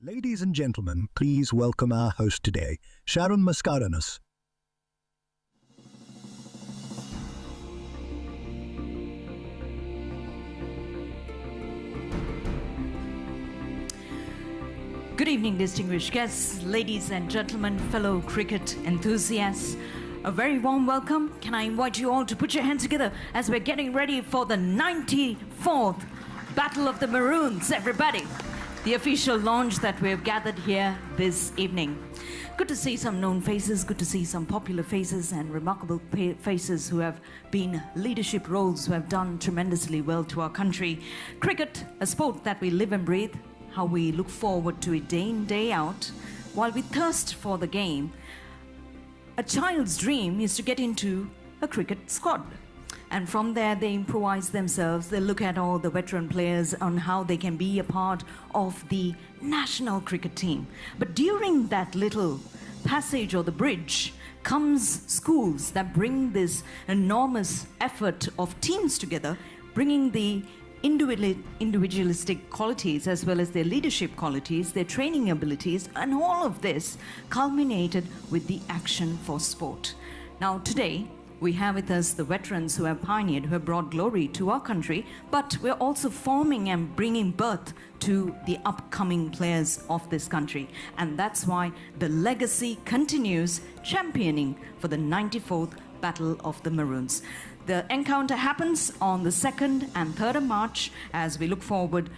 Ladies and gentlemen, please welcome our host today, Sharon Mascarenas. Good evening, distinguished guests, ladies and gentlemen, fellow cricket enthusiasts. A very warm welcome. Can I invite you all to put your hands together as we're getting ready for the 94th Battle of the Maroons, everybody. The official launch that we've gathered here this evening. Good to see some known faces, good to see some popular faces and remarkable faces who have been leadership roles, who have done tremendously well to our country. Cricket, a sport that we live and breathe, how we look forward to it day in, day out, while we thirst for the game. A child's dream is to get into a cricket squad. And from there, they improvise themselves. They look at all the veteran players on how they can be a part of the national cricket team. But during that little passage or the bridge comes schools that bring this enormous effort of teams together, bringing the individualistic qualities as well as their leadership qualities, their training abilities, and all of this culminated with the action for sport. Now today, we have with us the veterans who have pioneered, who have brought glory to our country, but we're also forming and bringing birth to the upcoming players of this country. And that's why the legacy continues championing for the 94th Battle of the Maroons. The encounter happens on the 2nd and 3rd of March as we look forward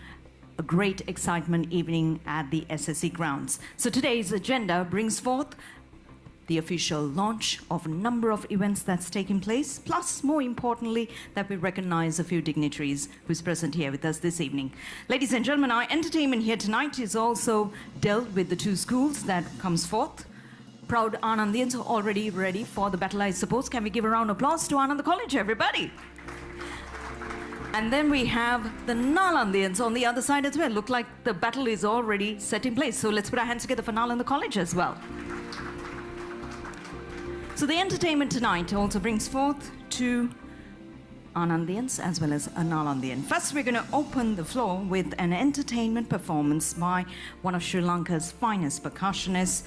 a great excitement evening at the SSE grounds. So today's agenda brings forth the official launch of a number of events that's taking place, plus more importantly that we recognize a few dignitaries who's present here with us this evening. Ladies and gentlemen, our entertainment here tonight is also dealt with the two schools that comes forth. Proud Anandians are already ready for the battle, I suppose. Can we give a round of applause to Ananda College, everybody? And then we have the Nalandians on the other side as well. Look like the battle is already set in place. So let's put our hands together for Nalanda College as well. So the entertainment tonight also brings forth two Anandians as well as a Nalandian. First, we're going to open the floor with an entertainment performance by one of Sri Lanka's finest percussionists,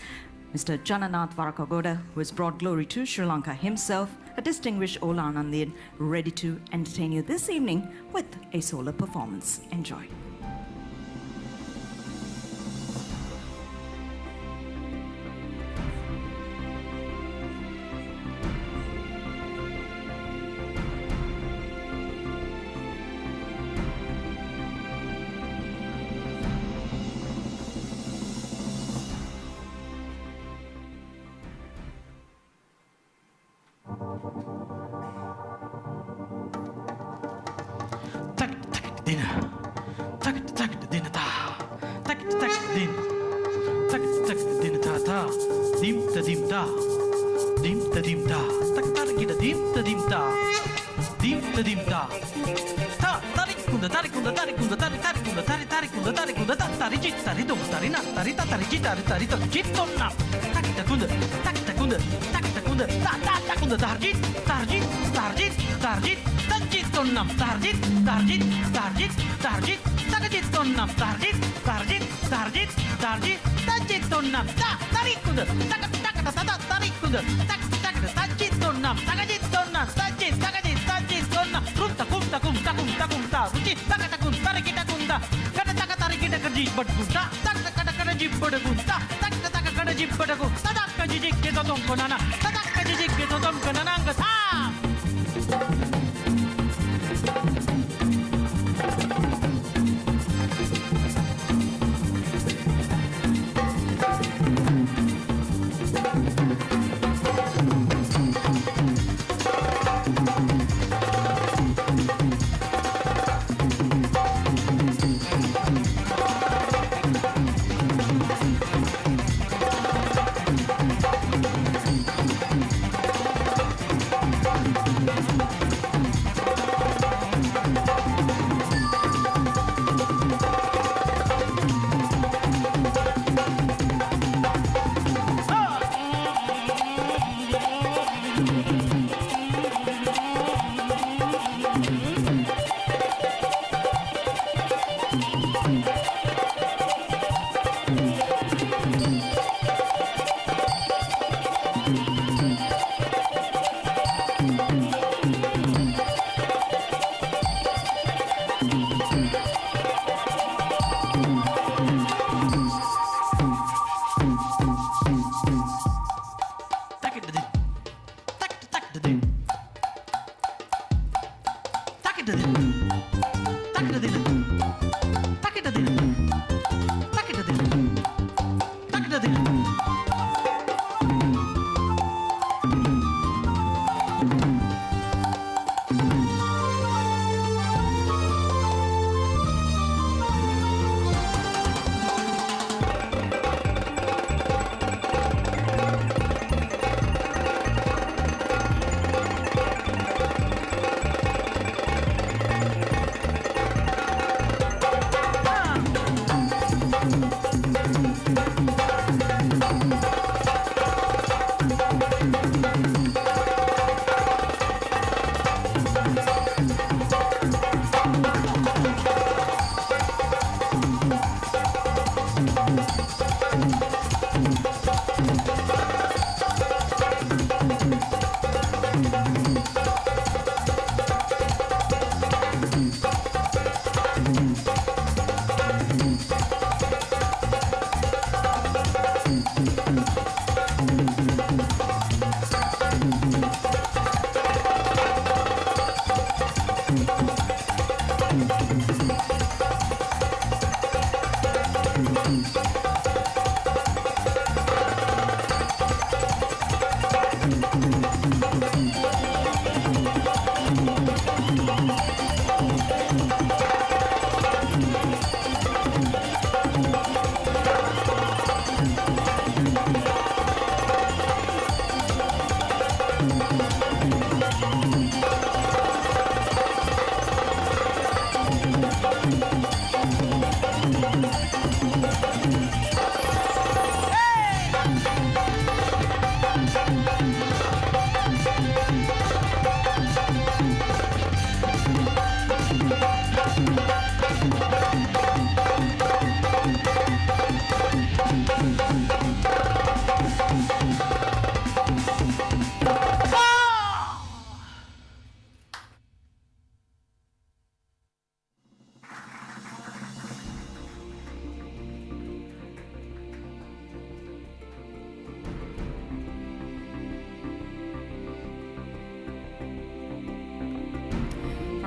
Mr. Jananath Varakagoda, who has brought glory to Sri Lanka himself, a distinguished old Anandian, ready to entertain you this evening with a solo performance. Enjoy.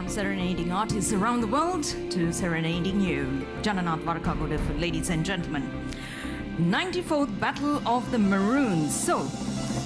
Serenading artists around the world to serenading you. Jananath Varakagodev, ladies and gentlemen. 94th Battle of the Maroons. So,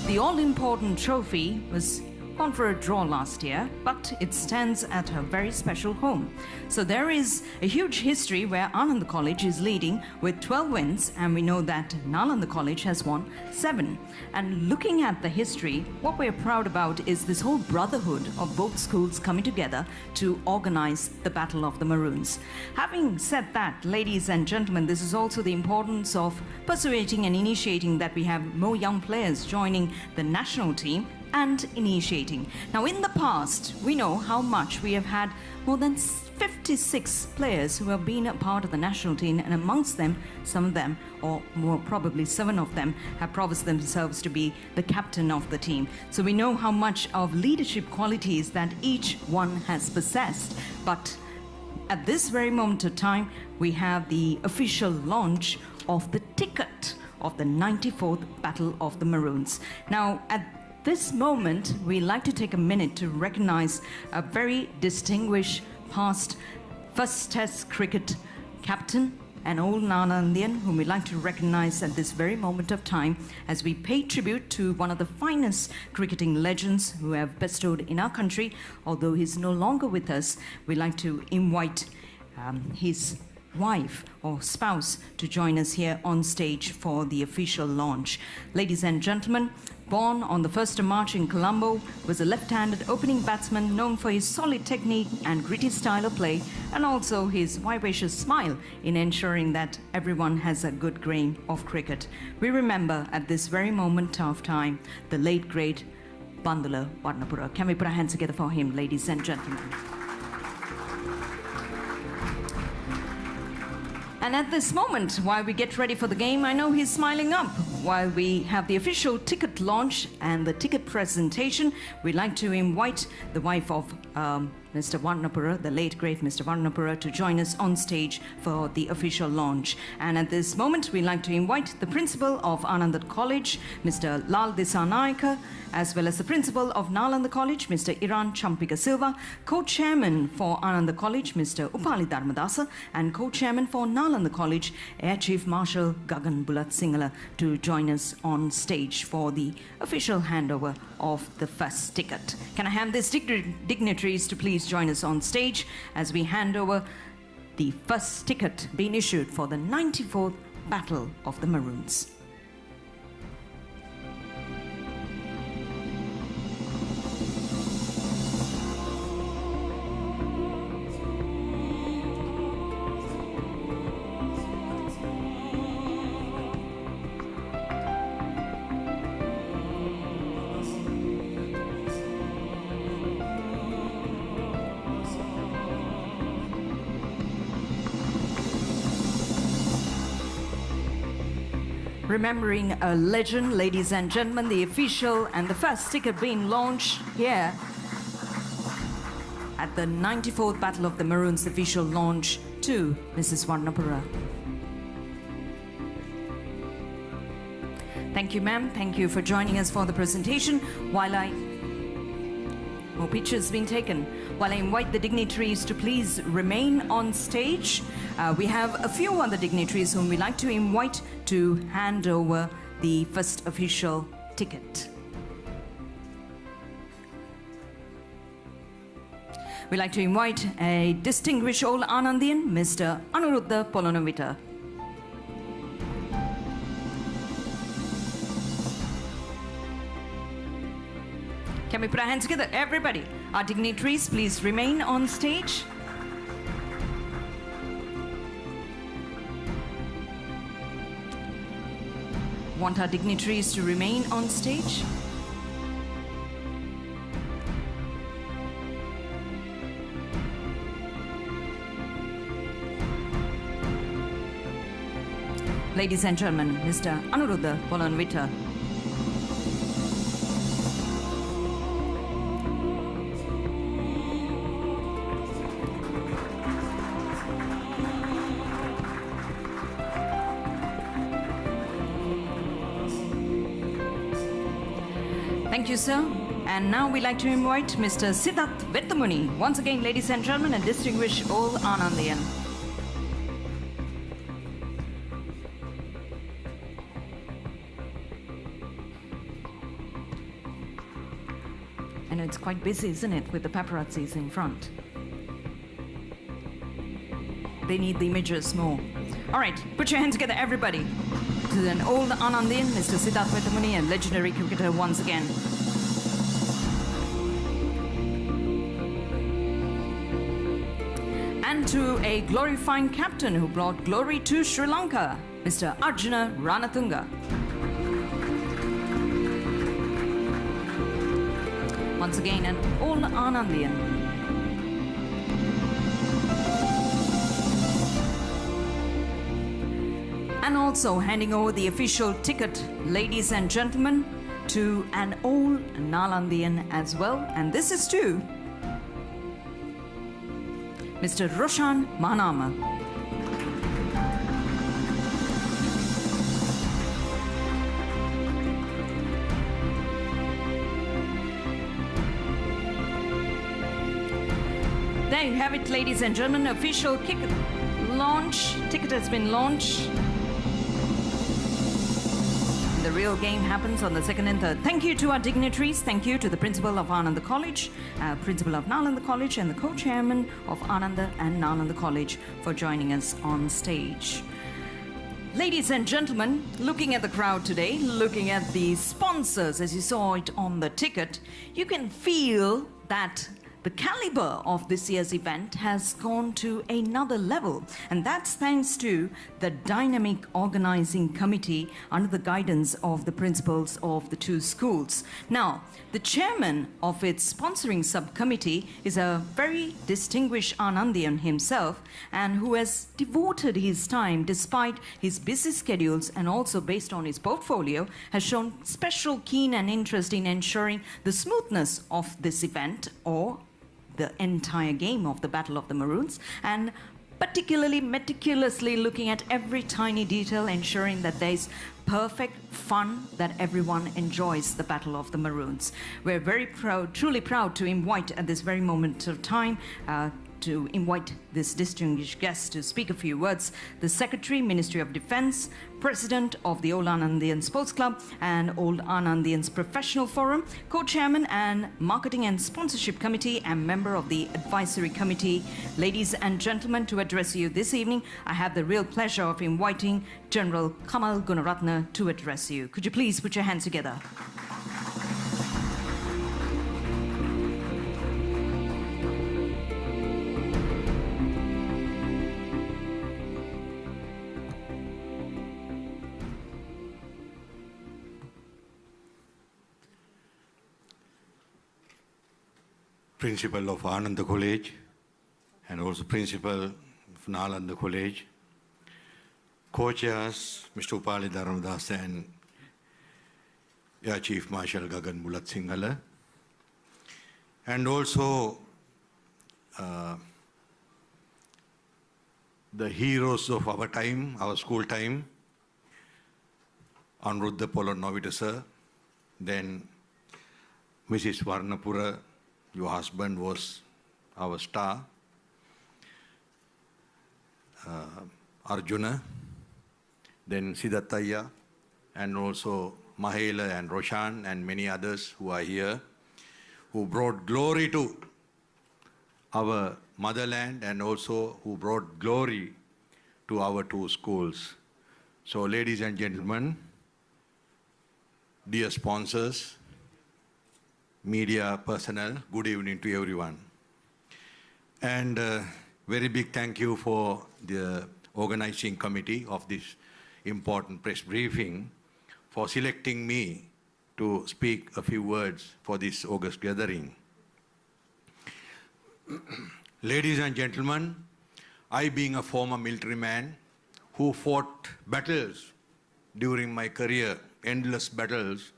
the all-important trophy was gone for a draw last year, but it stands at a very special home. So there is a huge history where Ananda College is leading with 12 wins, and we know that Nalanda College has won 7. And looking at the history, what we're proud about is this whole brotherhood of both schools coming together to organize the Battle of the Maroons. Having said that, ladies and gentlemen, this is also the importance of persuading and initiating that we have more young players joining the national team and initiating. Now, in the past, we know how much we have had more than 56 players who have been a part of the national team, and amongst them, some of them, or more probably 7 of them, have proved themselves to be the captain of the team. So we know how much of leadership qualities that each one has possessed. But at this very moment of time, we have the official launch of the ticket of the 94th Battle of the Maroons. Now, at this moment, we like to take a minute to recognize a very distinguished past first test cricket captain, an old Nalandian whom we like to recognize at this very moment of time as we pay tribute to one of the finest cricketing legends who have bestowed in our country. Although he's no longer with us, we like to invite his wife or spouse to join us here on stage for the official launch. Ladies and gentlemen, born on the 1st of March in Colombo, was a left-handed opening batsman known for his solid technique and gritty style of play, and also his vivacious smile in ensuring that everyone has a good grain of cricket. We remember at this very moment of time the late great Bandula Varnapura. Can we put our hands together for him, ladies and gentlemen? And at this moment, while we get ready for the game, I know he's smiling up. while we have the official ticket launch and the ticket presentation, we'd like to invite the wife of Mr. Varnapura, the late great Mr. Varnapura, to join us on stage for the official launch. And at this moment, we'd like to invite the principal of Ananda College, Mr. Lal Disanaika, as well as the principal of Nalanda College, Mr. Iran Champika Silva, co-chairman for Ananda College, Mr. Upali Dharmadasa, and co-chairman for Nalanda College, Air Chief Marshal Gagan Bulat Singhala, to join us on stage for the official handover of the first ticket. Can I have these dignitaries to please join us on stage as we hand over the first ticket being issued for the 94th Battle of the Maroons. Remembering a legend, ladies and gentlemen, the official and the first ticket being launched here at the 94th Battle of the Maroons official launch to Mrs. Varnapura. Thank you, ma'am. Thank you for joining us for the presentation. More pictures being taken. While I invite the dignitaries to please remain on stage, we have a few other dignitaries whom we'd like to invite to hand over the first official ticket. We'd like to invite a distinguished old Anandian, Mr. Anuruddha Polonavita. Can we put our hands together? Everybody, our dignitaries, please remain on stage. Want our dignitaries to remain on stage. Ladies and gentlemen, Mr. Anuruddha Polonavita. Thank you, sir. And now we'd like to invite Mr. Siddharth Vettamuni. Once again, ladies and gentlemen, a distinguished old Anandian. I know it's quite busy, isn't it, with the paparazzis in front. They need the images more. All right, put your hands together, everybody. To an old Anandian, Mr. Siddharth Vettamuni, a legendary cricketer once again. And to a glorifying captain who brought glory to Sri Lanka, Mr. Arjuna Ranatunga. Once again, an old Anandian. And also handing over the official ticket, ladies and gentlemen, to an old Nalandian as well. And this is to Mr. Roshan Manama. There you have it, ladies and gentlemen. Official ticket has been launched. The real game happens on the second and third. Thank you to our dignitaries. Thank you to the principal of Ananda College, principal of Nalanda College, and the co-chairman of Ananda and Nalanda College for joining us on stage. Ladies and gentlemen, looking at the crowd today, looking at the sponsors, as you saw it on the ticket, you can feel that the caliber of this year's event has gone to another level, and that's thanks to the dynamic organizing committee under the guidance of the principals of the two schools. Now, the chairman of its sponsoring subcommittee is a very distinguished Anandian himself, and who has devoted his time despite his busy schedules, and also based on his portfolio, has shown special keen and interest in ensuring the smoothness of this event, or the entire game of the Battle of the Maroons, and particularly meticulously looking at every tiny detail, ensuring that there's perfect fun, that everyone enjoys the Battle of the Maroons. We're very proud, truly proud to invite at this very moment of time, to invite this distinguished guest to speak a few words, the Secretary, Ministry of Defense, President of the Old Anandian Sports Club and Old Anandians Professional Forum, Co-Chairman and Marketing and Sponsorship Committee, and member of the Advisory Committee. Ladies and gentlemen, to address you this evening, I have the real pleasure of inviting General Kamal Gunaratne to address you. Could you please put your hands together? Principal of Ananda College and also Principal of Nalanda College, Co-Chairs Mr. Upali Dharamdas and Air Chief Marshal Gagan Bulat Singhale, and also the heroes of our time, our school time, Anuruddha Polar Novita sir, then Mrs. Varnapura. Your husband was our star, Arjuna, then Siddharthaya, and also Mahela and Roshan and many others who are here, who brought glory to our motherland and also who brought glory to our two schools. So, ladies and gentlemen, dear sponsors, media personnel, good evening to everyone. And very big thank you for the organizing committee of this important press briefing for selecting me to speak a few words for this August gathering. Ladies and gentlemen, I, being a former military man who fought battles during my career, endless battles,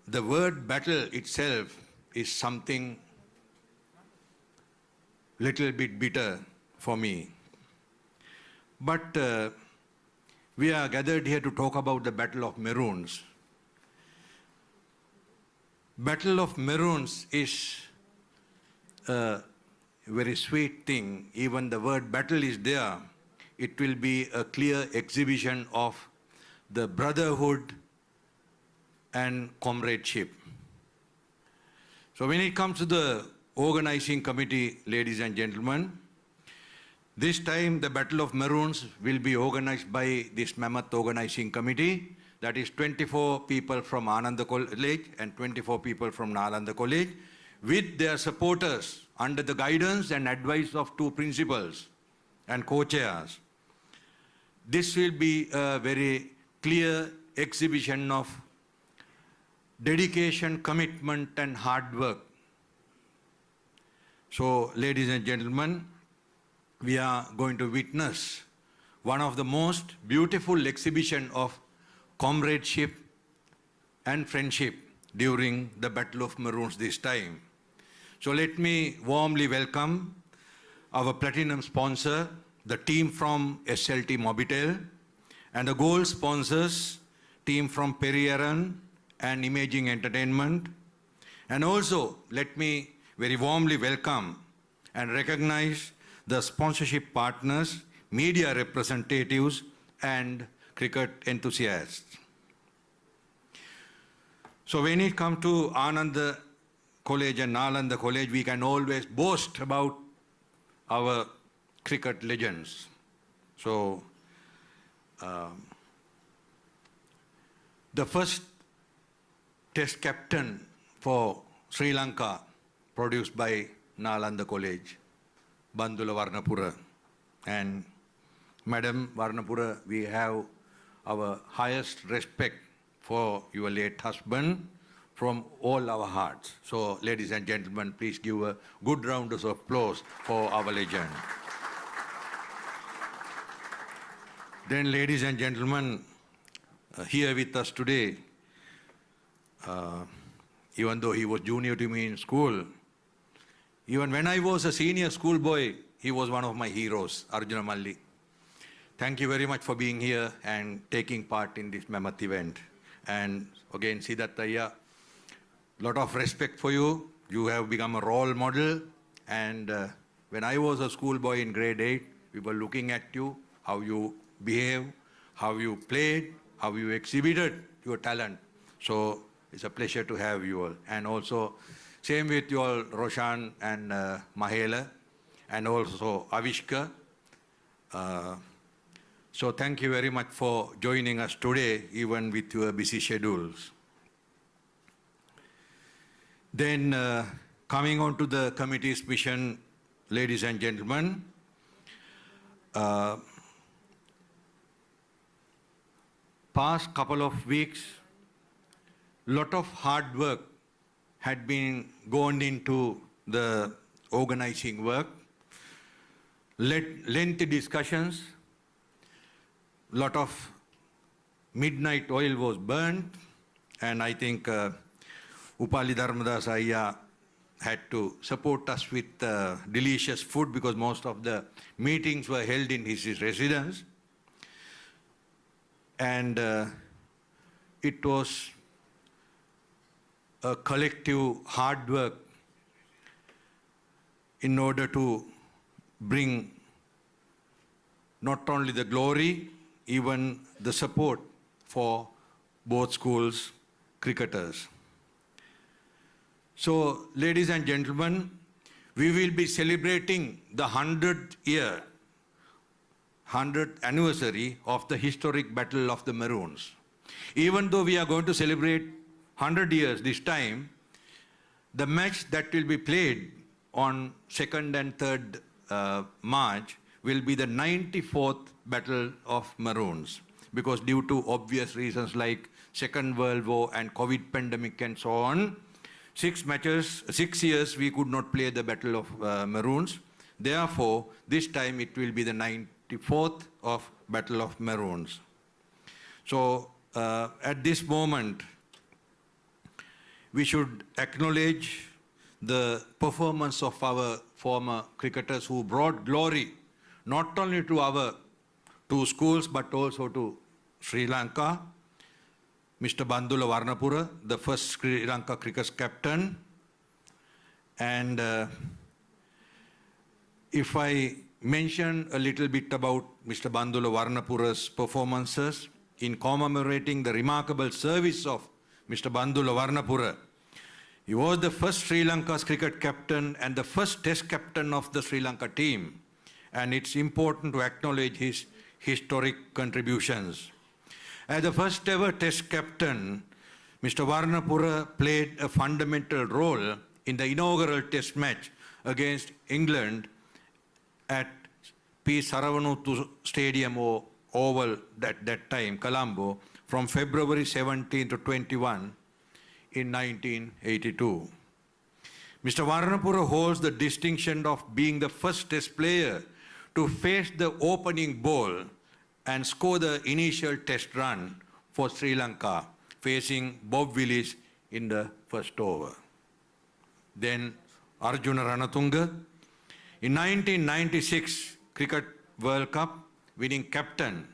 the word battle itself is something little bit bitter for me. But we are gathered here to talk about the Battle of Maroons. Battle of Maroons is a very sweet thing. Even the word battle is there. It will be a clear exhibition of the brotherhood and comradeship. So when it comes to the organizing committee, ladies and gentlemen, this time the Battle of Maroons will be organized by this mammoth organizing committee, that is 24 people from Ananda College and 24 people from Nalanda College, with their supporters under the guidance and advice of two principals and co-chairs. This will be a very clear exhibition of dedication, commitment, and hard work. So, ladies and gentlemen, we are going to witness one of the most beautiful exhibition of comradeship and friendship during the Battle of Maroons this time. So let me warmly welcome our platinum sponsor, the team from SLT Mobitel, and the gold sponsors, team from Periyaran and Imaging Entertainment. And also, let me very warmly welcome and recognize the sponsorship partners, media representatives, and cricket enthusiasts. So when it comes to Ananda College and Nalanda College, we can always boast about our cricket legends. So the first test captain for Sri Lanka, produced by Nalanda College, Bandula Varnapura. And Madam Varnapura, we have our highest respect for your late husband from all our hearts. So, ladies and gentlemen, please give a good round of applause for our legend. Then, ladies and gentlemen, here with us today, even though he was junior to me in school, even when I was a senior schoolboy, he was one of my heroes, Arjuna Malli. Thank you very much for being here and taking part in this mammoth event. And again, Siddharthaya, lot of respect for you. You have become a role model. And when I was a schoolboy in grade 8, we were looking at you, how you behave, how you played, how you exhibited your talent. So it's a pleasure to have you all. And also, same with you all, Roshan and Mahela, and also Avishka. So thank you very much for joining us today, even with your busy schedules. Then, coming on to the committee's mission, ladies and gentlemen, past couple of weeks, lot of hard work had been gone into the organizing work, lengthy discussions, lot of midnight oil was burned, and I think Upali Dharmadas Ayya had to support us with delicious food because most of the meetings were held in his residence. And it was a collective hard work in order to bring not only the glory, even the support for both schools' cricketers. So, ladies and gentlemen, we will be celebrating the 100th anniversary of the historic Battle of the Maroons. Even though we are going to celebrate 100 years this time, the match that will be played on 2nd and 3rd March will be the 94th Battle of Maroons, because due to obvious reasons like Second World War and COVID pandemic and so on, 6 years we could not play the Battle of Maroons. Therefore, this time it will be the 94th of Battle of Maroons. So, at this moment, we should acknowledge the performance of our former cricketers who brought glory not only to our 2 schools but also to Sri Lanka. Mr. Bandula Varnapura, the first Sri Lanka cricket captain. And if I mention a little bit about Mr. Bandula Varnapura's performances in commemorating the remarkable service of Mr. Bandula Varnapura, he was the first Sri Lanka's cricket captain and the first test captain of the Sri Lanka team. And it's important to acknowledge his historic contributions. As the first ever test captain, Mr. Varnapura played a fundamental role in the inaugural test match against England at P. Saravanuthu Stadium or Oval at that time, Colombo, from February 17 to 21 in 1982. Mr. Varnapura holds the distinction of being the first test player to face the opening ball and score the initial test run for Sri Lanka, facing Bob Willis in the first over. Then Arjuna Ranatunga, in 1996 Cricket World Cup, winning captain,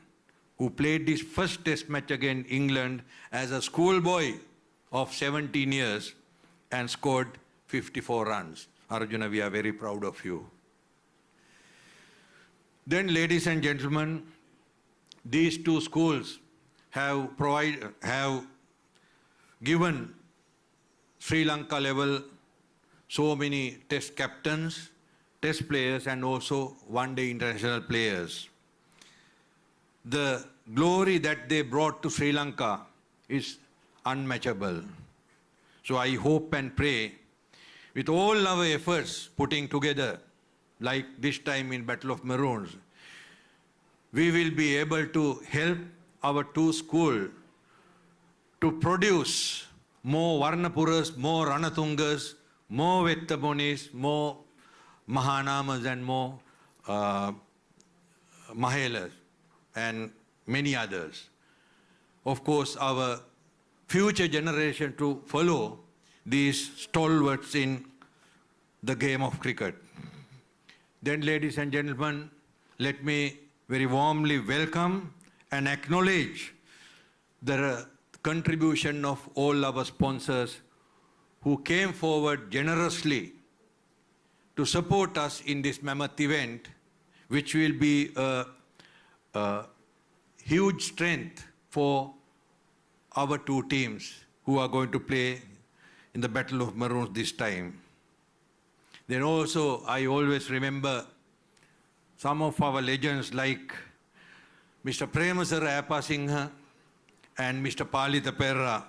who played his first test match against England as a schoolboy of 17 years and scored 54 runs. Arjuna, we are very proud of you. Then, ladies and gentlemen, these 2 schools have given Sri Lanka level so many test captains, test players, and also one-day international players. The glory that they brought to Sri Lanka is unmatchable. So I hope and pray with all our efforts putting together, like this time in Battle of Maroons, we will be able to help our two schools to produce more Varnapuras, more Ranatungas, more Vettamunis, more Mahanamas and more Mahelas and many others. Of course, our future generation to follow these stalwarts in the game of cricket. Then, ladies and gentlemen, let me very warmly welcome and acknowledge the contribution of all our sponsors who came forward generously to support us in this mammoth event, which will be a huge strength for our two teams who are going to play in the Battle of Maroons this time. Then also, I always remember some of our legends like Mr. Premasara Appasinghe and Mr. Palita Perra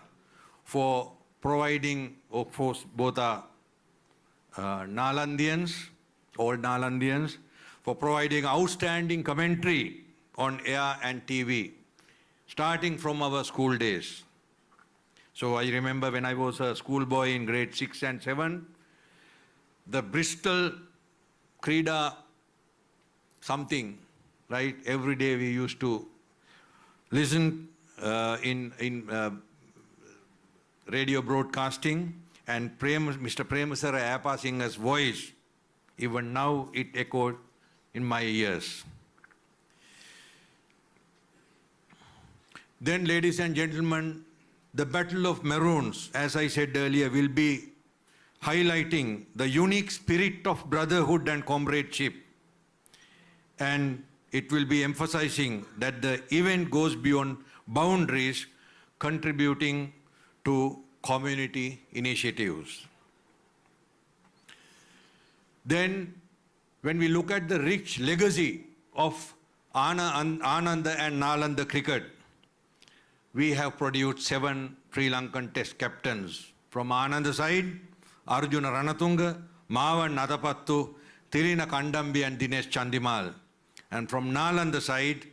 for providing, of course, both are Nalandians, old Nalandians, for providing outstanding commentary on air and TV, starting from our school days. So I remember when I was a schoolboy in grade 6 and 7, the Bristol Krida something, right? Every day we used to listen in radio broadcasting, and Mr. Premasara Appasinghe's voice, even now it echoed in my ears. Then, ladies and gentlemen, the Battle of Maroons, as I said earlier, will be highlighting the unique spirit of brotherhood and comradeship. And it will be emphasizing that the event goes beyond boundaries, contributing to community initiatives. Then, when we look at the rich legacy of Ananda and Nalanda cricket, we have produced 7 Sri Lankan test captains. From Ananda side, Arjuna Ranatunga, Mavan Nadapattu, Tirina Kandambi and Dinesh Chandimal. And from Nalanda side,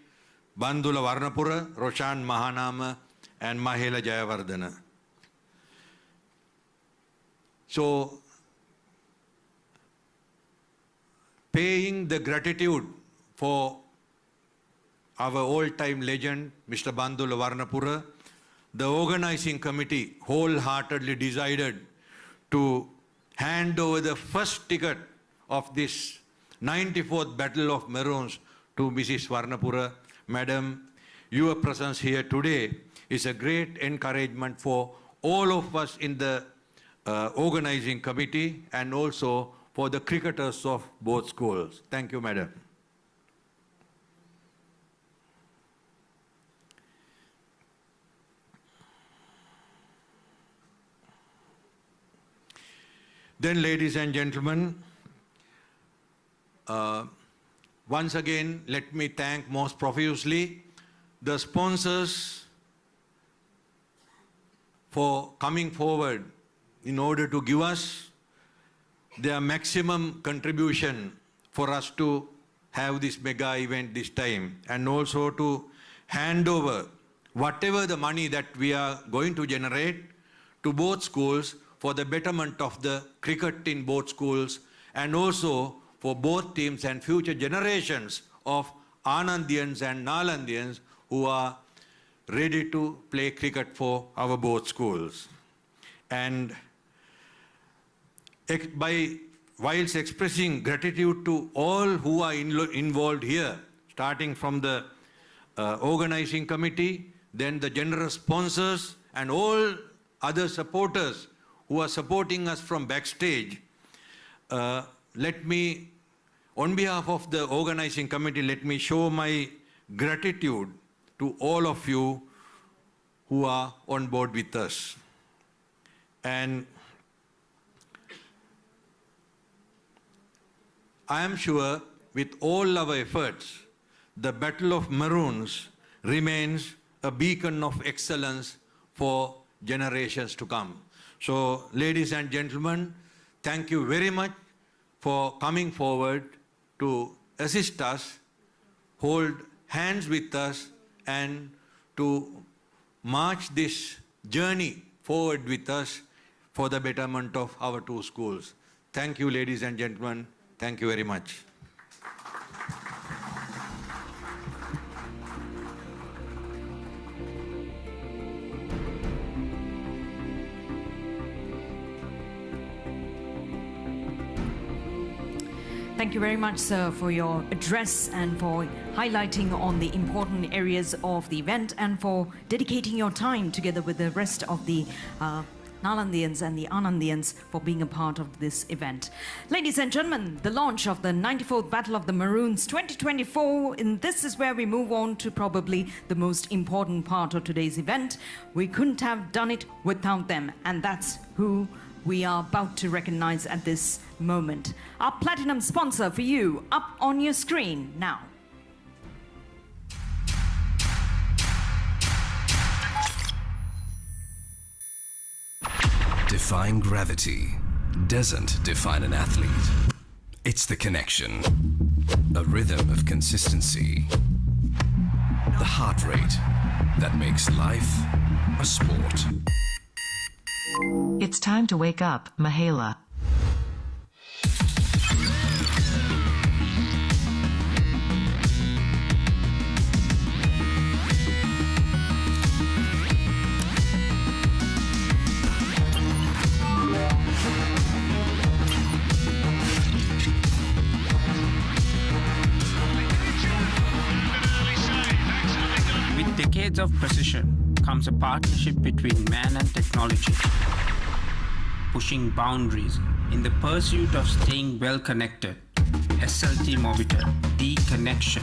Bandula Varnapura, Roshan Mahanama and Mahela Jayavardhana. So, paying the gratitude for our old-time legend, Mr. Bandula Varnapura, the organizing committee wholeheartedly decided to hand over the first ticket of this 94th Battle of Maroons to Mrs. Varnapura. Madam, your presence here today is a great encouragement for all of us in the organizing committee and also for the cricketers of both schools. Thank you, Madam. Then, ladies and gentlemen, once again, let me thank most profusely the sponsors for coming forward in order to give us their maximum contribution for us to have this mega event this time, and also to hand over whatever the money that we are going to generate to both schools for the betterment of the cricket in both schools, and also for both teams and future generations of Anandians and Nalandians who are ready to play cricket for our both schools. And whilst expressing gratitude to all who are involved here, starting from the organizing committee, then the generous sponsors and all other supporters who are supporting us from backstage, let me, on behalf of the organizing committee, let me show my gratitude to all of you who are on board with us. And I am sure with all our efforts, the Battle of Maroons remains a beacon of excellence for generations to come. So, ladies and gentlemen, thank you very much for coming forward to assist us, hold hands with us, and to march this journey forward with us for the betterment of our two schools. Thank you, ladies and gentlemen. Thank you very much. Thank you very much, sir, for your address and for highlighting on the important areas of the event and for dedicating your time together with the rest of the Nalandians and the Anandians for being a part of this event. Ladies and gentlemen, the launch of the 94th Battle of the Maroons 2024, and this is where we move on to probably the most important part of today's event. We couldn't have done it without them, and that's who we are about to recognize at this moment. Our platinum sponsor for you, up on your screen now. Defying gravity doesn't define an athlete. It's the connection, a rhythm of consistency, the heart rate that makes life a sport. It's time to wake up, Mahela. With decades of precision comes a partnership between man and technology, pushing boundaries in the pursuit of staying well connected. SLT Mobitel, the connection.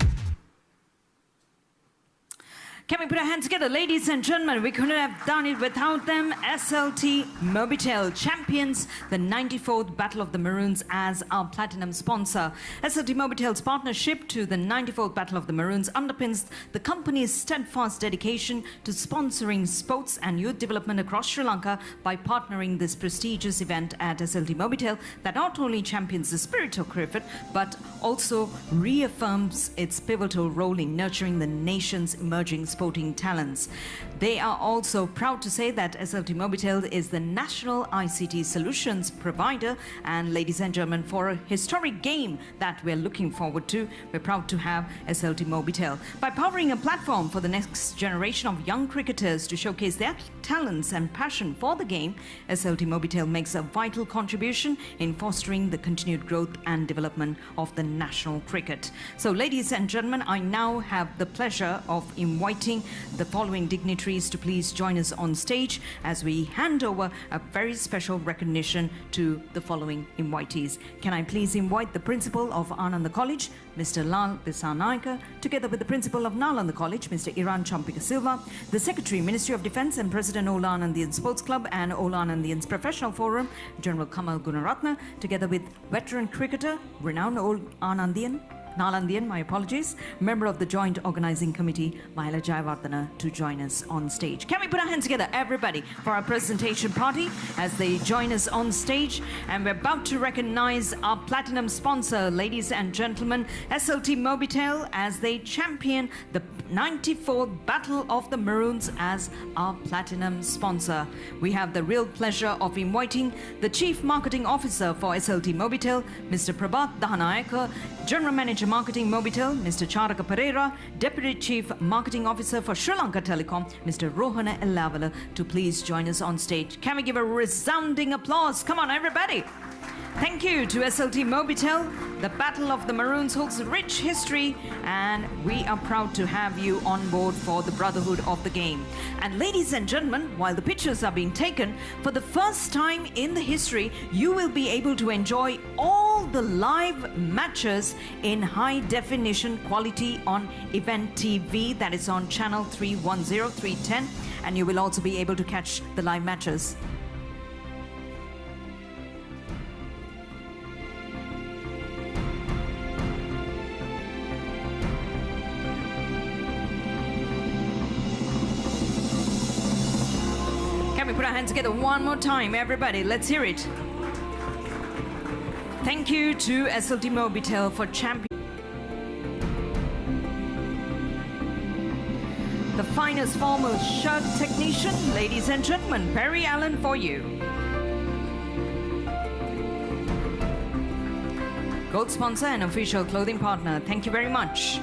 Can we put our hands together, ladies and gentlemen? We couldn't have done it without them. SLT Mobitel champions the 94th Battle of the Maroons as our platinum sponsor. SLT Mobitel's partnership to the 94th Battle of the Maroons underpins the company's steadfast dedication to sponsoring sports and youth development across Sri Lanka by partnering this prestigious event at SLT Mobitel that not only champions the spirit of cricket but also reaffirms its pivotal role in nurturing the nation's emerging sporting talents. They are also proud to say that SLT Mobitel is the national ICT solutions provider, and ladies and gentlemen, for a historic game that we're looking forward to, we're proud to have SLT Mobitel. By powering a platform for the next generation of young cricketers to showcase their talents and passion for the game, SLT Mobitel makes a vital contribution in fostering the continued growth and development of the national cricket. So ladies and gentlemen, I now have the pleasure of inviting the following dignitaries to please join us on stage as we hand over a very special recognition to the following invitees. Can I please invite the principal of Ananda College, Mr. Lal Disanaika, together with the principal of Nalanda College, Mr. Iran Champika Silva, the Secretary, Ministry of Defence and President, Ola Anandian Sports Club and Ola Anandians Professional Forum, General Kamal Gunaratna, together with veteran cricketer, renowned Ola Anandian, Nalandian, my apologies, member of the Joint Organizing Committee, Mahela Jayawardena, to join us on stage. Can we put our hands together, everybody, for our presentation party as they join us on stage? And we're about to recognize our platinum sponsor, ladies and gentlemen, SLT Mobitel, as they champion the 94th Battle of the Maroons as our platinum sponsor. We have the real pleasure of inviting the Chief Marketing Officer for SLT Mobitel, Mr. Prabhat Dahanayaka, General Manager Marketing Mobitel, Mr. Charaka Pereira, Deputy Chief Marketing Officer for Sri Lanka Telecom, Mr. Rohana Ellavala, to please join us on stage. Can we give a resounding applause? Come on, everybody. Thank you to SLT Mobitel. The Battle of the Maroons holds a rich history, and we are proud to have you on board for the brotherhood of the game. And ladies and gentlemen, while the pictures are being taken, for the first time in the history, you will be able to enjoy all the live matches in high definition quality on Event TV, that is on channel 310, 310, and you will also be able to catch the live matches. Can we put our hands together one more time, everybody? Let's hear it. Thank you to SLT Mobitel for champion. The finest formal shirt technician, ladies and gentlemen, Perry Allen for you. Gold sponsor and official clothing partner, thank you very much.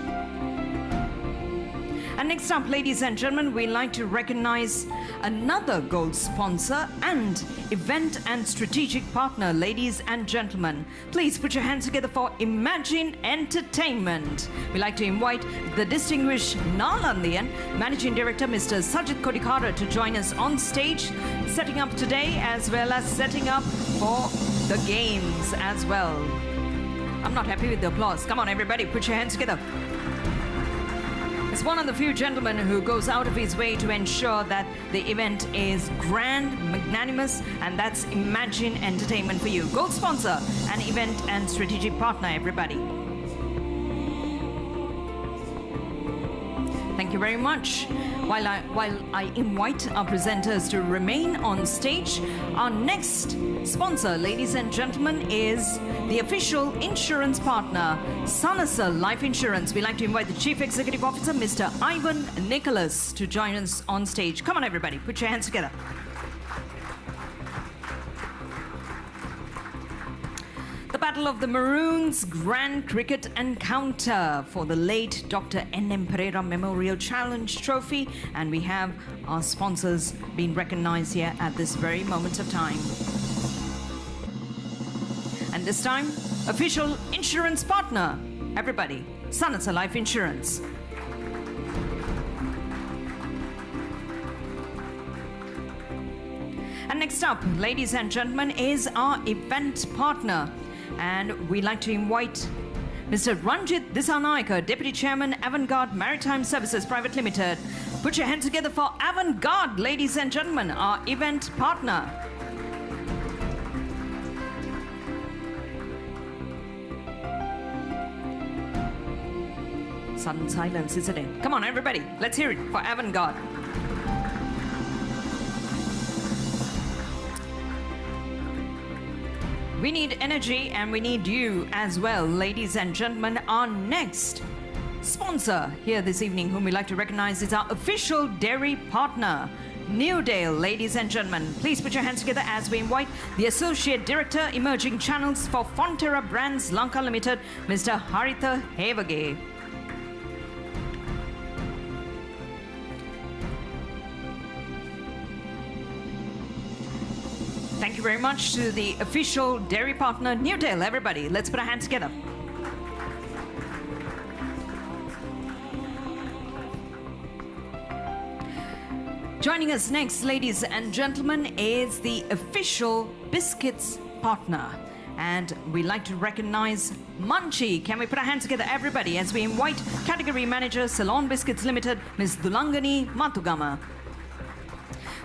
And next up, ladies and gentlemen, we'd like to recognize another gold sponsor and event and strategic partner, ladies and gentlemen. Please put your hands together for Imagine Entertainment. We'd like to invite the distinguished Nalandian Managing Director, Mr. Sajid Kodikara, to join us on stage, setting up today as well as setting up for the games as well. I'm not happy with the applause. Come on, everybody, put your hands together. It's one of the few gentlemen who goes out of his way to ensure that the event is grand, magnanimous, and that's Imagine Entertainment for you. Gold sponsor and event and strategic partner, everybody. Thank you very much. While I invite our presenters to remain on stage, our next sponsor, ladies and gentlemen, is the official insurance partner, Sanasa Life Insurance. We'd like to invite the Chief Executive Officer, Mr. Ivan Nicholas, to join us on stage. Come on, everybody, put your hands together. The Battle of the Maroons Grand Cricket Encounter for the late Dr. N.M. Pereira Memorial Challenge Trophy, and we have our sponsors being recognized here at this very moment of time. And this time, official insurance partner, everybody, Sanasa Life Insurance. And next up, ladies and gentlemen, is our event partner. And we'd like to invite Mr. Ranjit Disanaika, Deputy Chairman, Avantgarde Maritime Services Private Limited. Put your hands together for Avantgarde, ladies and gentlemen, our event partner. Sudden silence, isn't it? Come on, everybody, let's hear it for Avantgarde. We need energy and we need you as well, ladies and gentlemen. Our next sponsor here this evening, whom we'd like to recognize, is our official dairy partner, Newdale, ladies and gentlemen. Please put your hands together as we invite the Associate Director, Emerging Channels for Fonterra Brands Lanka Limited, Mr. Haritha Hevage. Thank you very much to the official dairy partner, Newdale. Everybody, let's put our hands together. Joining us next, ladies and gentlemen, is the official biscuits partner. And we'd like to recognize Munchie. Can we put our hands together, everybody, as we invite Category Manager, Ceylon Biscuits Limited, Ms. Dulangani Matugama.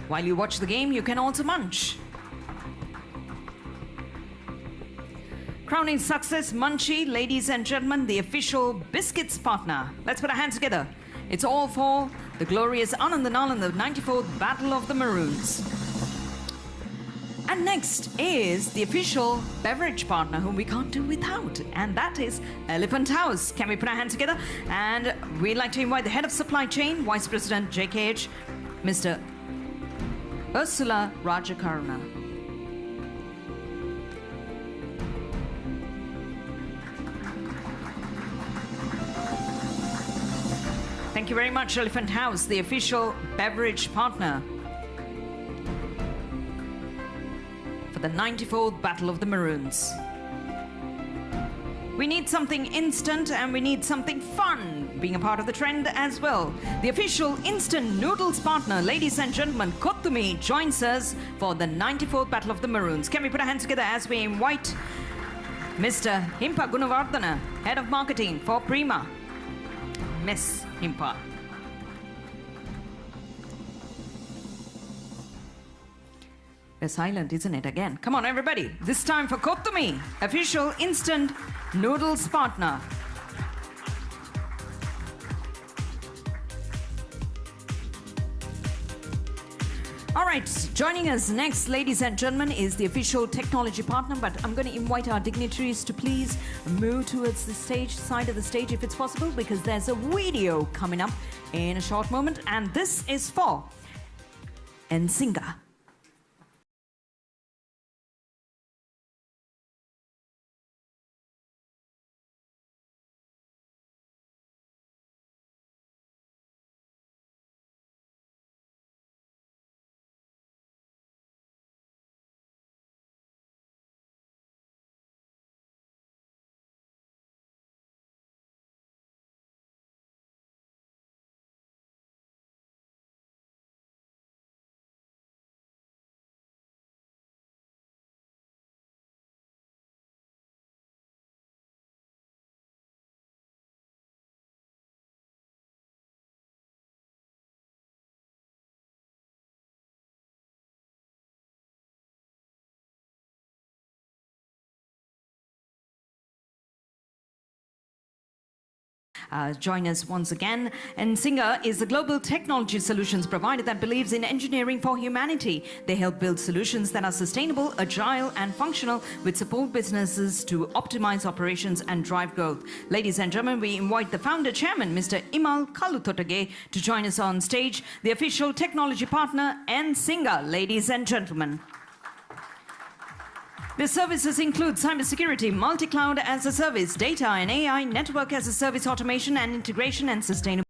While you watch the game, you can also munch. Crowning success, Munchie, ladies and gentlemen, the official biscuits partner. Let's put our hands together. It's all for the glorious Anandanal, the 94th Battle of the Maroons. And next is the official beverage partner, whom we can't do without, and that is Elephant House. Can we put our hands together? And we'd like to invite the Head of Supply Chain, Vice President JKH, Mr. Ursula Rajakaruna. Thank you very much, Elephant House, the official beverage partner for the 94th Battle of the Maroons. We need something instant and we need something fun, being a part of the trend as well. The official instant noodles partner, ladies and gentlemen, Kottumi, joins us for the 94th Battle of the Maroons. Can we put our hands together as we invite Mr. Himpa Gunavardhana, Head of Marketing for Prima. Miss Himpa. They're silent, isn't it, again? Come on, everybody. This time for Kottumi, official instant noodles partner. All right, joining us next, ladies and gentlemen, is the official technology partner. But I'm going to invite our dignitaries to please move towards the side of the stage if it's possible, because there's a video coming up in a short moment. And this is for Nsinga. Join us once again. Nsinga is a global technology solutions provider that believes in engineering for humanity. They help build solutions that are sustainable, agile, and functional, which support businesses to optimize operations and drive growth. Ladies and gentlemen, we invite the founder chairman, Mr. Imal Kalutotage, to join us on stage, the official technology partner, Nsinga. Ladies and gentlemen. The services include cybersecurity, multi-cloud as a service, data and AI, network as a service, automation and integration, and sustainable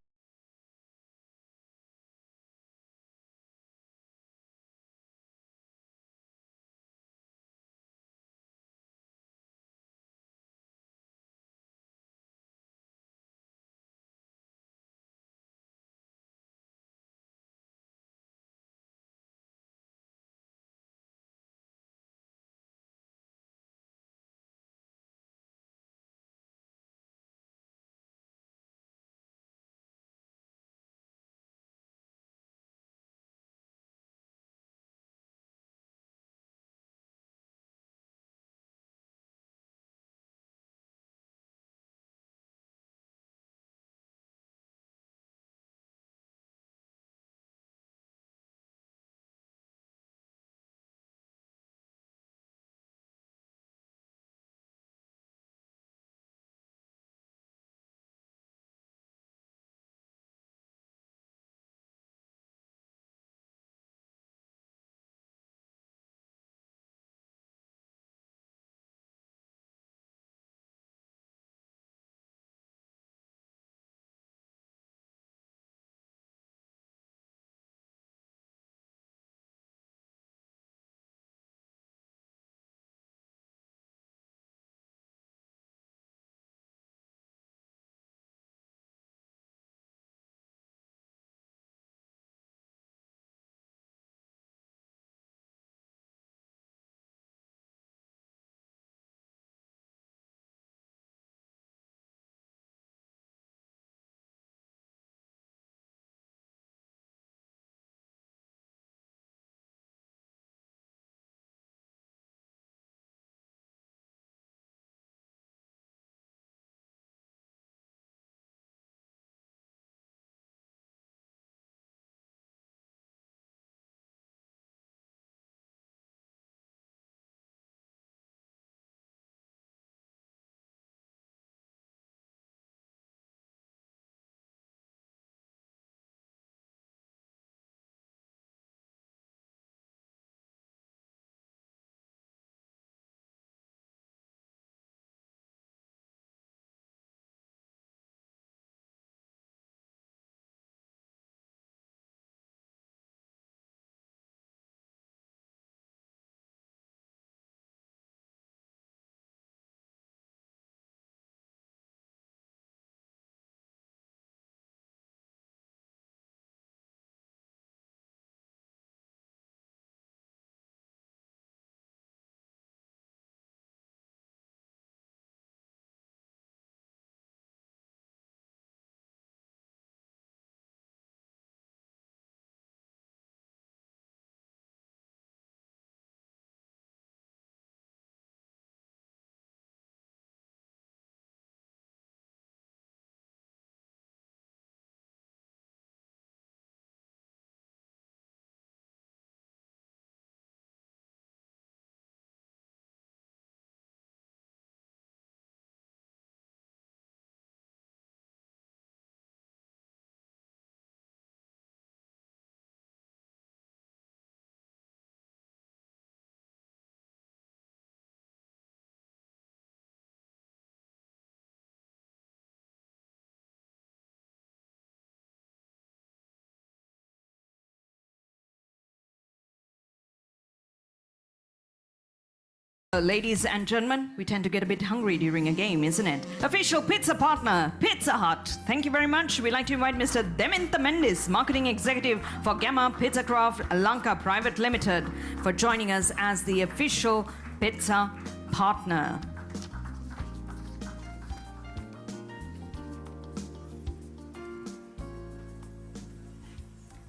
Ladies and gentlemen, we tend to get a bit hungry during a game, isn't it? Official pizza partner, Pizza Hut. Thank you very much. We'd like to invite Mr. Demintha Mendis, Marketing Executive for Gamma Pizza Craft Lanka Private Limited, for joining us as the official pizza partner.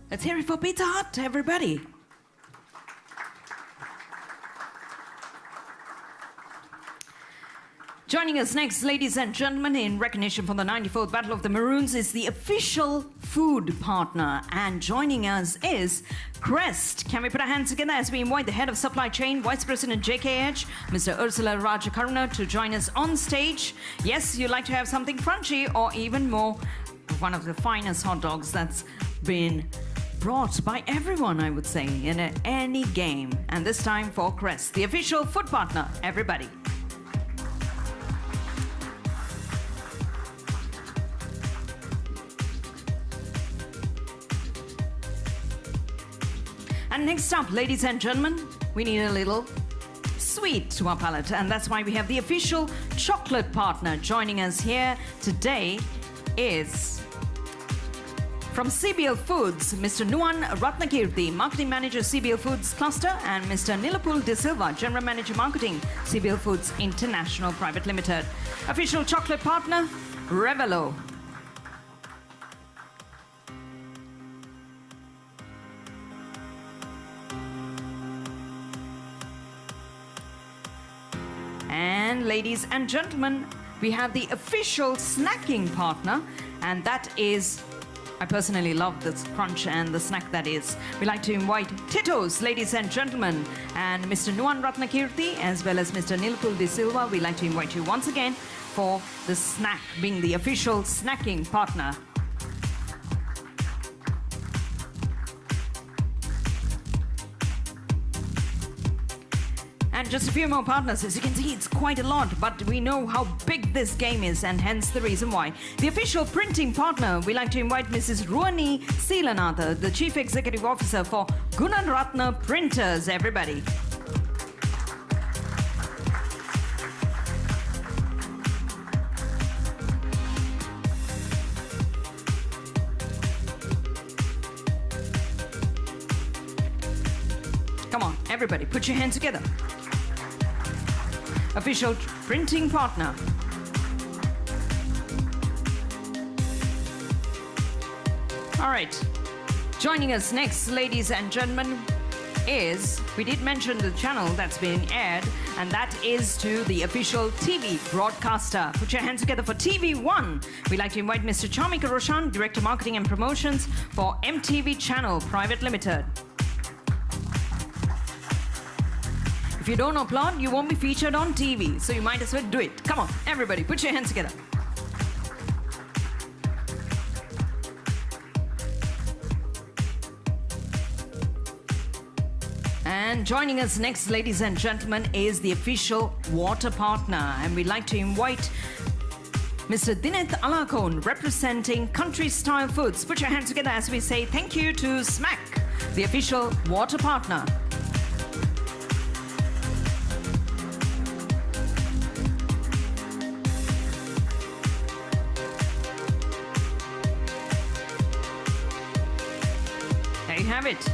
Let's hear it for Pizza Hut, everybody. Joining us next, ladies and gentlemen, in recognition for the 94th Battle of the Maroons, is the official food partner. And joining us is Crest. Can we put our hands together as we invite the Head of Supply Chain, Vice President JKH, Mr. Ursula Rajakaruna, to join us on stage. Yes, you'd like to have something crunchy or even more, one of the finest hot dogs that's been brought by everyone, I would say, in any game. And this time for Crest, the official food partner. Everybody. And next up, ladies and gentlemen, we need a little sweet to our palate, and that's why we have the official chocolate partner. Joining us here today is from CBL Foods, Mr. Nuwan Ratnakirti, Marketing Manager, CBL Foods Cluster, and Mr. Nilapul De Silva, General Manager Marketing, CBL Foods International Private Limited. Official chocolate partner, Revelo. And ladies and gentlemen, we have the official snacking partner, and that is, I personally love this crunch and the snack that is. We'd like to invite Tito's, ladies and gentlemen, and Mr. Nuwan Ratnakirti, as well as Mr. Nilapul De Silva. We'd like to invite you once again for the snack, being the official snacking partner. And just a few more partners. As you can see, it's quite a lot, but we know how big this game is, and hence the reason why. The official printing partner, we like to invite Mrs. Ruani Seelanatha, the Chief Executive Officer for Gunanratna Printers, everybody. Come on, everybody, put your hands together. Official printing partner. All right. Joining us next, ladies and gentlemen, is, we did mention the channel that's being aired, and that is to the official TV broadcaster. Put your hands together for TV1. We'd like to invite Mr. Chamika Roshan, Director Marketing and Promotions for MTV Channel Private Limited. If you don't applaud, you won't be featured on TV, so you might as well do it. Come on, everybody, put your hands together. And joining us next, ladies and gentlemen, is the official water partner. And we'd like to invite Mr. Dineth Alakon, representing Country Style Foods. Put your hands together as we say thank you to Smack, the official water partner. Have it.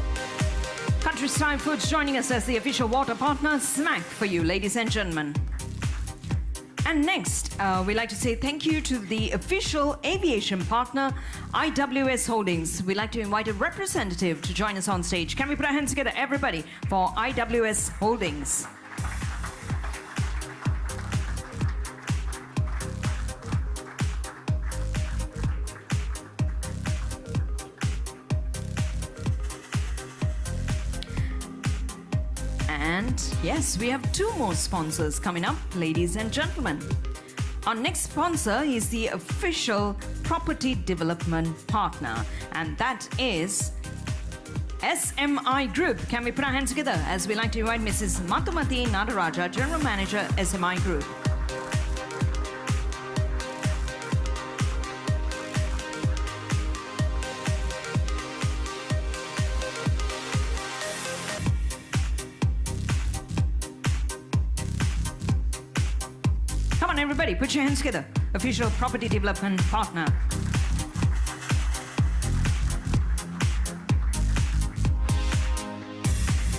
Country Style Foods joining us as the official water partner. Smack for you, ladies and gentlemen. And next, we'd like to say thank you to the official aviation partner, IWS Holdings. We'd like to invite a representative to join us on stage. Can we put our hands together, everybody, for IWS Holdings? And yes, we have two more sponsors coming up, ladies and gentlemen. Our next sponsor is the official property development partner, and that is SMI Group. Can we put our hands together as we like to invite Mrs. Mathumati Nadaraja, General Manager, SMI Group. on, everybody, put your hands together. Official property development partner.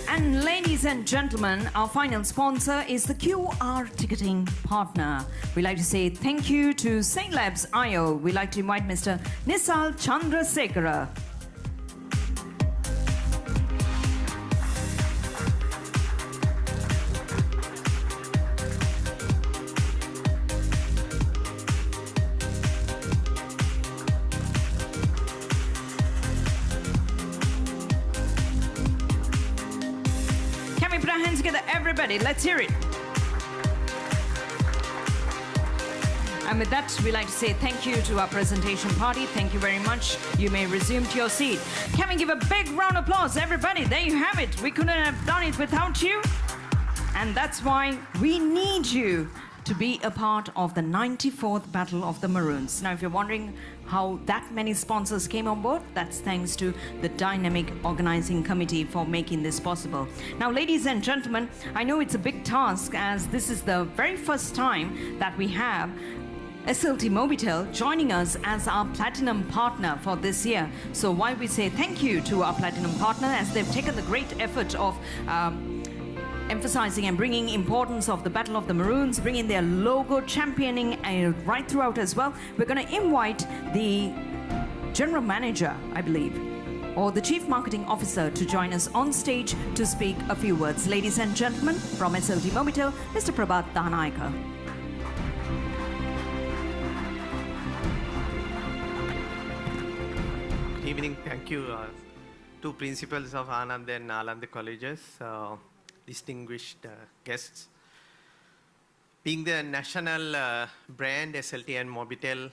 And ladies and gentlemen, our final sponsor is the QR ticketing partner. We'd like to say thank you to St. Labs IO. We'd like to invite Mr. Nisal Chandrasekhara. Put our hands together, everybody. Let's hear it. And with that, we'd like to say thank you to our presentation party. Thank you very much. You may resume to your seat. Can we give a big round of applause, everybody? There you have it. We couldn't have done it without you. And that's why we need you to be a part of the 94th Battle of the Maroons. Now, if you're wondering how that many sponsors came on board, that's thanks to the dynamic organizing committee for making this possible. Now, ladies and gentlemen, I know it's a big task as this is the very first time that we have SLT Mobitel joining us as our platinum partner for this year. So while we say thank you to our platinum partner as they've taken the great effort of emphasizing and bringing importance of the Battle of the Maroons, bringing their logo, championing right throughout as well. We're going to invite the general manager, I believe, or the chief marketing officer to join us on stage to speak a few words. Ladies and gentlemen, from SLT Mobitel, Mr. Prabhat Danayaka. Good evening. Thank you to principals of Anand and Nalanda colleges. Distinguished guests. Being the national brand SLT Mobitel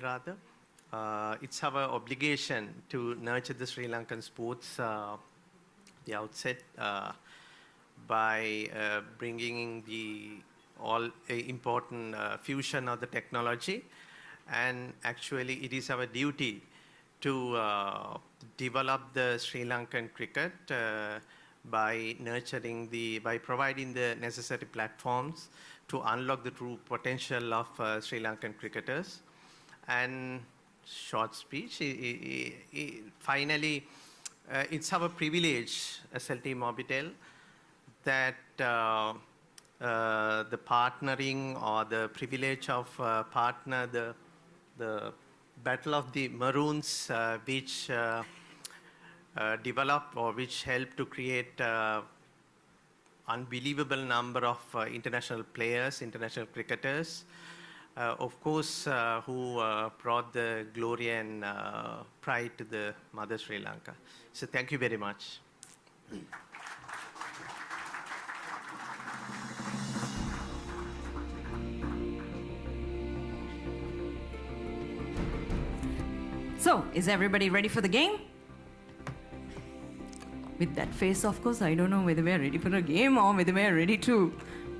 rather, it's our obligation to nurture the Sri Lankan sports the outset by bringing the all important fusion of the technology, and actually it is our duty to develop the Sri Lankan cricket by providing the necessary platforms to unlock the true potential of Sri Lankan cricketers. And short speech, finally, it's our privilege, SLT Mobitel, that the partnering or the privilege of partner the Battle of the Maroons, which developed or which helped to create unbelievable number of international players, international cricketers, of course, who brought the glory and pride to the mother Sri Lanka. So thank you very much. So, is everybody ready for the game? With that face, of course, I don't know whether we're ready for a game or whether we're ready to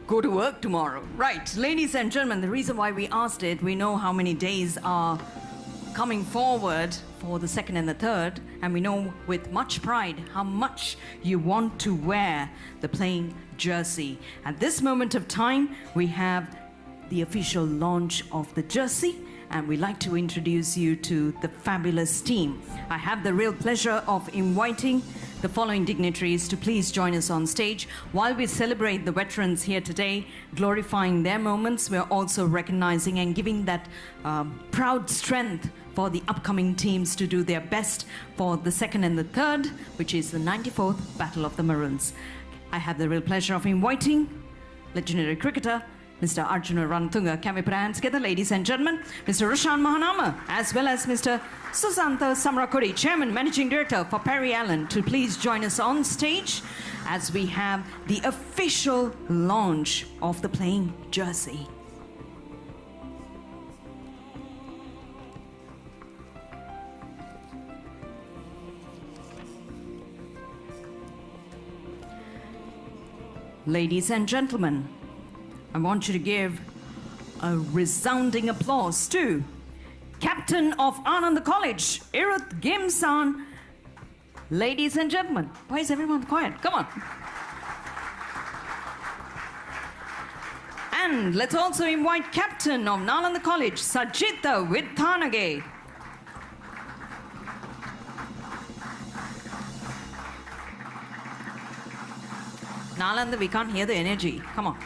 go to work tomorrow. Right, ladies and gentlemen, the reason why we asked it, we know how many days are coming forward for the second and the third, and we know with much pride how much you want to wear the playing jersey. At this moment of time, we have the official launch of the jersey, and we'd like to introduce you to the fabulous team. I have the real pleasure of inviting the following dignitaries to please join us on stage. While we celebrate the veterans here today, glorifying their moments, we're also recognizing and giving that proud strength for the upcoming teams to do their best for the second and the third, which is the 94th Battle of the Maroons. I have the real pleasure of inviting legendary cricketer, Mr. Arjuna Ranatunga. Can we put our hands together, ladies and gentlemen? Mr. Roshan Mahanama, as well as Mr. Susantha Samrakuri, Chairman, Managing Director for Perry Allen, to please join us on stage as we have the official launch of the playing jersey. Ladies and gentlemen, I want you to give a resounding applause to Captain of Anand College, Iruth Gimsan. Ladies and gentlemen, why is everyone quiet? Come on. And let's also invite Captain of Nalanda College, Sajitha Vithanage. Nalanda, we can't hear the energy. Come on.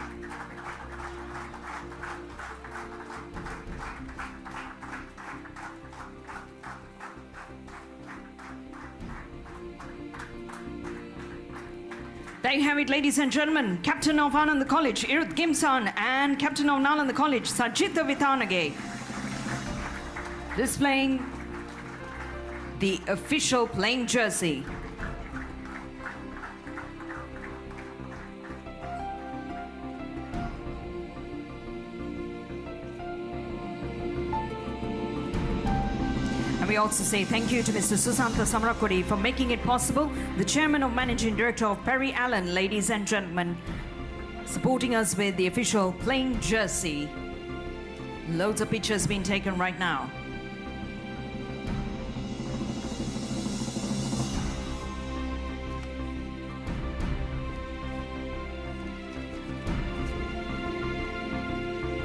There you have it, ladies and gentlemen. Captain of Ananda College, Iruth Gimsan, and Captain of Nalanda College, Sajitha Vithanage, displaying the official playing jersey. And we also say thank you to Mr. Susantha Samarakodi for making it possible, the Chairman of Managing Director of Perry Allen, ladies and gentlemen, supporting us with the official playing jersey. Loads of pictures being taken right now.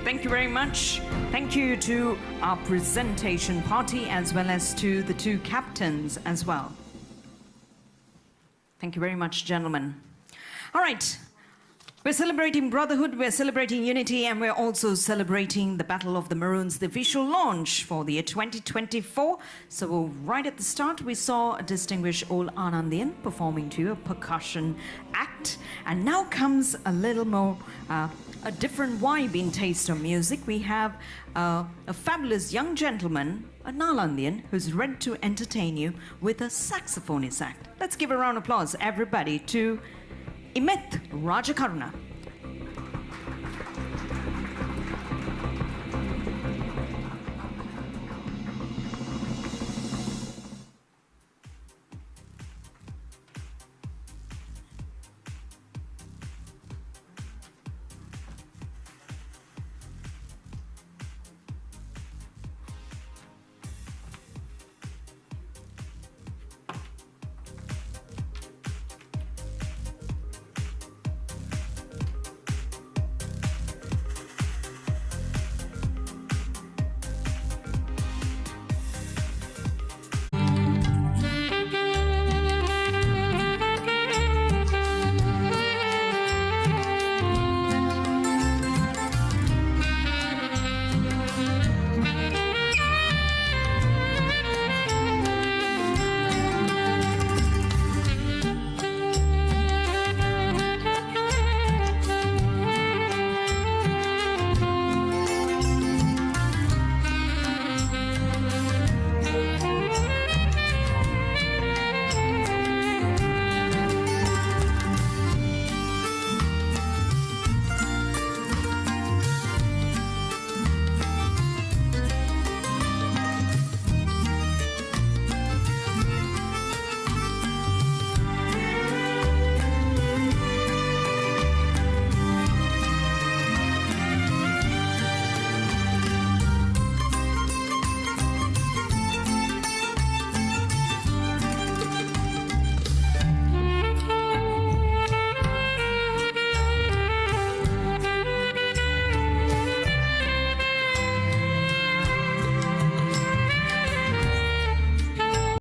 Thank you very much. Thank you to our presentation party as well as to the two captains as well. Thank you very much, gentlemen. All right. We're celebrating brotherhood, we're celebrating unity, and we're also celebrating the Battle of the Maroons, the official launch for the year 2024. So right at the start, we saw a distinguished old Anandian performing to a percussion act. And now comes a little more, a different vibe in taste of music. We have a fabulous young gentleman, a Nalandian, who's ready to entertain you with a saxophonist act. Let's give a round of applause, everybody, to Imith Rajakaruna.